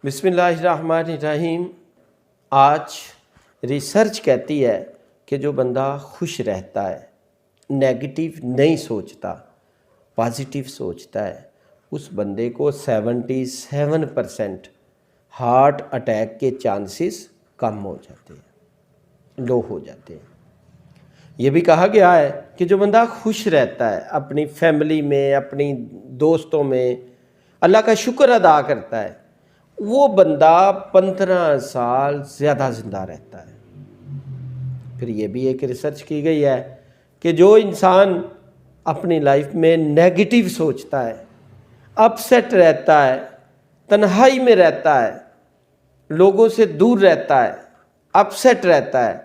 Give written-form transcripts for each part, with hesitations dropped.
بسم اللہ الرحمن الرحیم۔ آج ریسرچ کہتی ہے کہ جو بندہ خوش رہتا ہے، نیگیٹو نہیں سوچتا، پازیٹیو سوچتا ہے، اس بندے کو 77% ہارٹ اٹیک کے چانسز کم ہو جاتے ہیں، لو ہو جاتے ہیں۔ یہ بھی کہا گیا ہے کہ جو بندہ خوش رہتا ہے، اپنی فیملی میں، اپنی دوستوں میں اللہ کا شکر ادا کرتا ہے، وہ بندہ 15 سال زیادہ زندہ رہتا ہے۔ پھر یہ بھی ایک ریسرچ کی گئی ہے کہ جو انسان اپنی لائف میں نیگیٹو سوچتا ہے، اپ سیٹ رہتا ہے، تنہائی میں رہتا ہے، لوگوں سے دور رہتا ہے، اپ سیٹ رہتا ہے،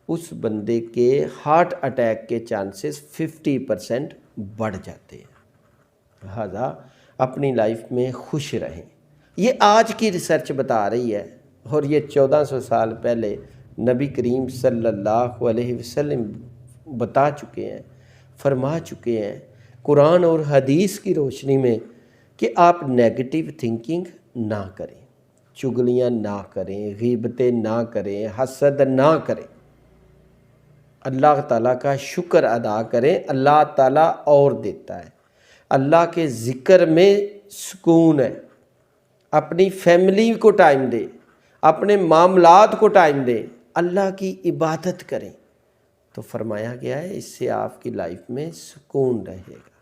اس بندے کے ہارٹ اٹیک کے چانسز 50% بڑھ جاتے ہیں۔ لہذا اپنی لائف میں خوش رہیں۔ یہ آج کی ریسرچ بتا رہی ہے، اور یہ 1400 سال پہلے نبی کریم صلی اللہ علیہ وسلم بتا چکے ہیں، فرما چکے ہیں قرآن اور حدیث کی روشنی میں کہ آپ نیگیٹو تھنکنگ نہ کریں، چگلیاں نہ کریں، غیبتیں نہ کریں، حسد نہ کریں، اللہ تعالیٰ کا شکر ادا کریں۔ اللہ تعالیٰ اور دیتا ہے۔ اللہ کے ذکر میں سکون ہے۔ اپنی فیملی کو ٹائم دیں، اپنے معاملات کو ٹائم دیں، اللہ کی عبادت کریں، تو فرمایا گیا ہے اس سے آپ کی لائف میں سکون رہے گا۔